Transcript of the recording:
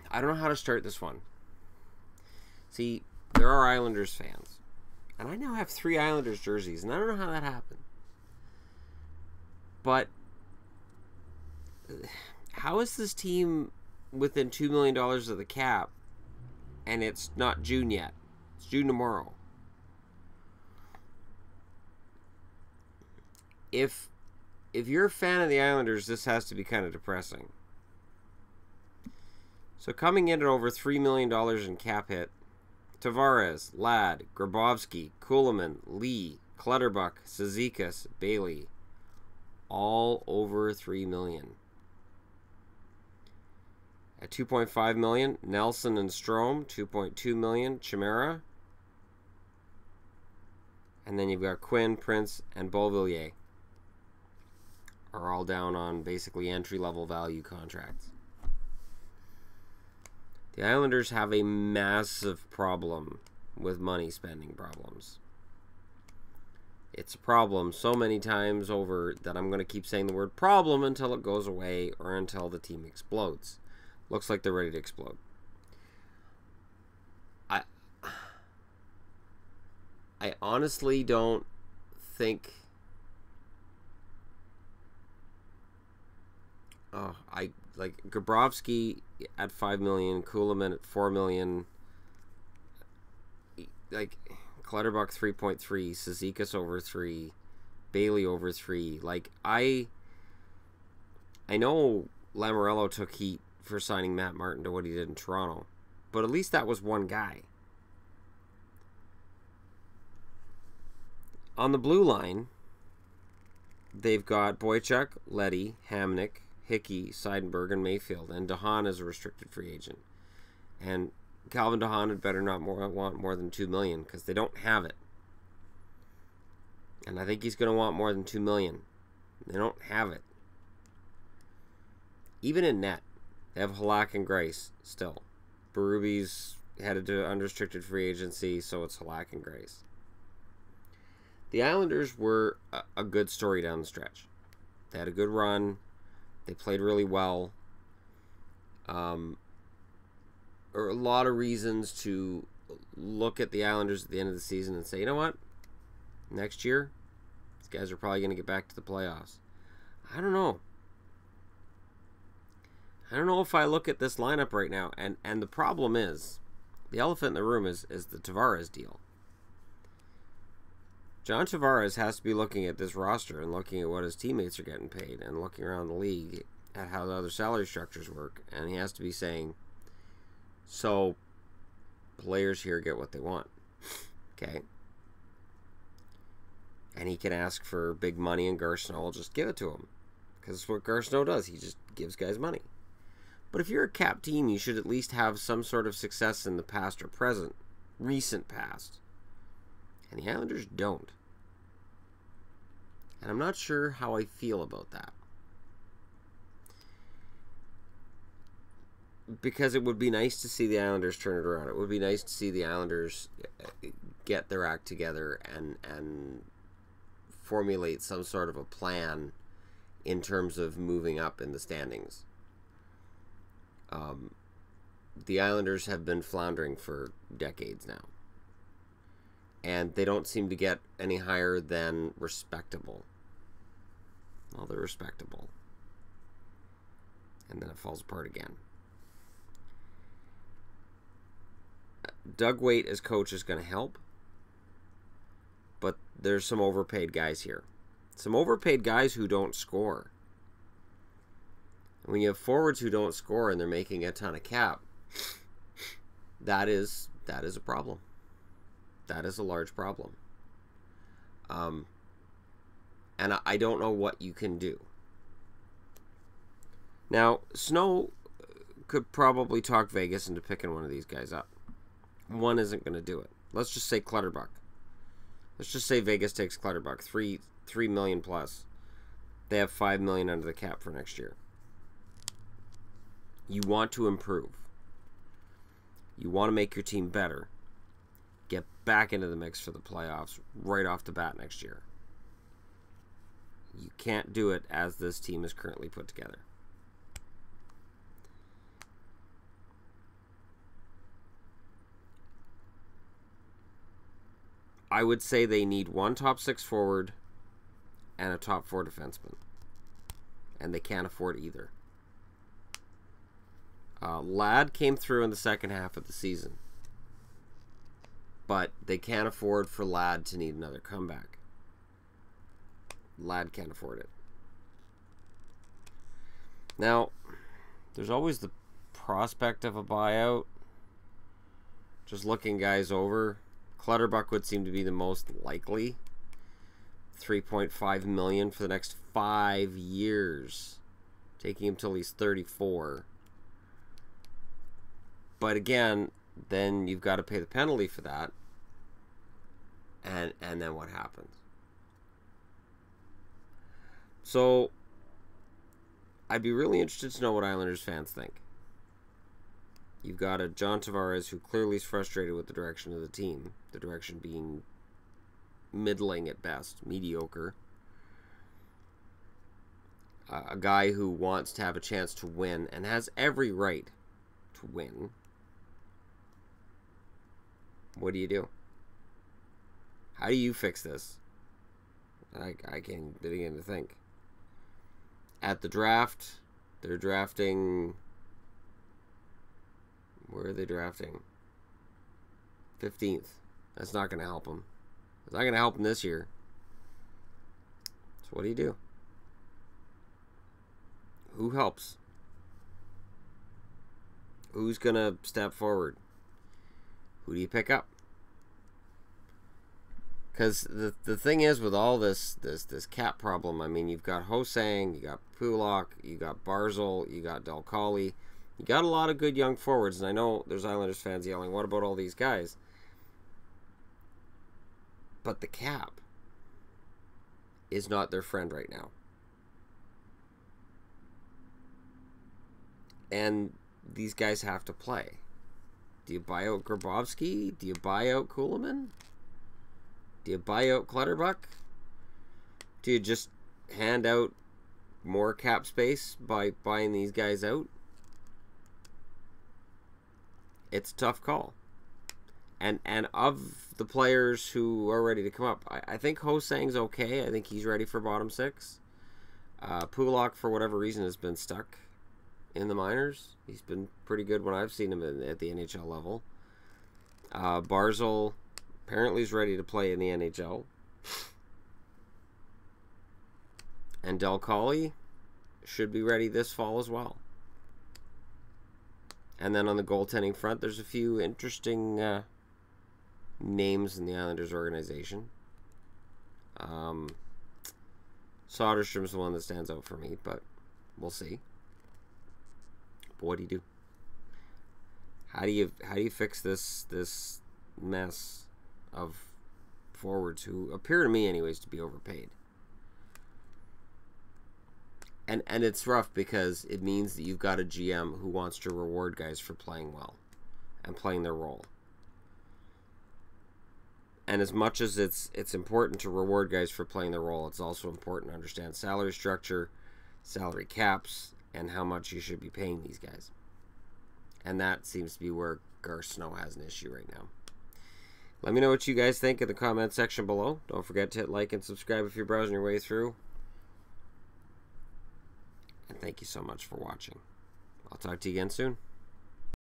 I don't know how to start this one. See, there are Islanders fans. And I now have 3 Islanders jerseys, and I don't know how that happened. But how is this team within $2 million of the cap, and it's not June yet? It's June tomorrow. If you're a fan of the Islanders, this has to be kind of depressing. So coming in at over $3 million in cap hit, Tavares, Ladd, Grabovski, Kulemin, Lee, Clutterbuck, Cizikas, Bailey, all over $3 million. At $2.5 million, Nelson and Strome, $2.2 million, Chimera. And then you've got Quinn, Prince, and Beauvillier are all down on basically entry-level value contracts. The Islanders have a massive problem with money spending problems. It's a problem so many times over that I'm going to keep saying the word problem until it goes away or until the team explodes. Looks like they're ready to explode. I honestly don't think... I like Grabovski at $5 million, Kulemin at $4 million, like Clutterbuck 3.3, Cizikas over 3, Bailey over 3. Like I know Lamoriello took heat for signing Matt Martin to what he did in Toronto, but at least that was one guy. On the blue line, they've got Boychuk, Leddy, Hamnick, Hickey, Seidenberg, and Mayfield, and DeHaan is a restricted free agent. And Calvin DeHaan had better not want more than $2 million because they don't have it. And I think he's going to want more than $2 million. They don't have it. Even in net, they have Halak and Grace still. Berube's headed to unrestricted free agency, so it's Halak and Grace. The Islanders were a good story down the stretch. They had a good run. They played really well. There are a lot of reasons to look at the Islanders at the end of the season and say, you know what? Next year, these guys are probably going to get back to the playoffs. I don't know. I don't know if I look at this lineup right now. And the problem is, the elephant in the room is the Tavares deal. John Tavares has to be looking at this roster and looking at what his teammates are getting paid and looking around the league at how the other salary structures work. And he has to be saying, so players here get what they want. Okay. And he can ask for big money and Garceau will just give it to him. Because it's what Garceau does. He just gives guys money. But if you're a cap team, you should at least have some sort of success in the past or present, recent past. And the Islanders don't. And I'm not sure how I feel about that. Because it would be nice to see the Islanders turn it around. It would be nice to see the Islanders get their act together and formulate some sort of a plan in terms of moving up in the standings. The Islanders have been floundering for decades now. And they don't seem to get any higher than respectable. Well, they're respectable. And then it falls apart again. Doug Weight as coach is going to help. But there's some overpaid guys here. Some overpaid guys who don't score. And when you have forwards who don't score and they're making a ton of cap, that is a problem. That is a large problem. And I don't know what you can do. Now, Snow could probably talk Vegas into picking one of these guys up. One isn't going to do it. Let's just say Clutterbuck. Let's just say Vegas takes Clutterbuck. $3 million plus. They have $5 million under the cap for next year. You want to improve. You want to make your team better. Get back into the mix for the playoffs right off the bat next year. You can't do it as this team is currently put together. I would say they need one top 6 forward and a top 4 defenseman. And they can't afford either. Ladd came through in the second half of the season. But they can't afford for Ladd to need another comeback. Ladd can't afford it. Now, there's always the prospect of a buyout. Just looking guys over, Clutterbuck would seem to be the most likely. $3.5 million for the next 5 years, taking him till he's 34. But again, then you've got to pay the penalty for that, and then what happens? So I'd be really interested to know what Islanders fans think. You've got a John Tavares who clearly is frustrated with the direction of the team, the direction being middling at best, mediocre. A guy who wants to have a chance to win and has every right to win. What do you do? How do you fix this? I can't begin to think. At the draft, they're drafting... Where are they drafting? 15th. That's not going to help them. It's not going to help them this year. So what do you do? Who helps? Who's going to step forward? Who do you pick up? Because the thing is with all this cap problem, I mean, you've got Ho-Sang, you got Pulak, you got Barzal, you got Del Colli. You got a lot of good young forwards, and I know there's Islanders fans yelling, what about all these guys? But the cap is not their friend right now. And these guys have to play. Do you buy out Grabowski? Do you buy out Kuhlman? Do you buy out Clutterbuck? Do you just hand out more cap space by buying these guys out? It's a tough call. And of the players who are ready to come up, I think Ho-Sang's okay. I think he's ready for bottom 6. Pulak, for whatever reason, has been stuck in the minors. He's been pretty good when I've seen him at the NHL level. Barzal apparently is ready to play in the NHL. And Del Colli should be ready this fall as well. And then on the goaltending front, there's a few interesting names in the Islanders organization. Soderstrom's the one that stands out for me, but we'll see. But what do you do? How do you fix this mess of forwards who appear to me, anyways, to be overpaid? And it's rough because it means that you've got a GM who wants to reward guys for playing well and playing their role. And as much as it's important to reward guys for playing their role, it's also important to understand salary structure, salary caps, and how much you should be paying these guys. And that seems to be where Garth Snow has an issue right now. Let me know what you guys think in the comment section below. Don't forget to hit like and subscribe if you're browsing your way through. And thank you so much for watching. I'll talk to you again soon.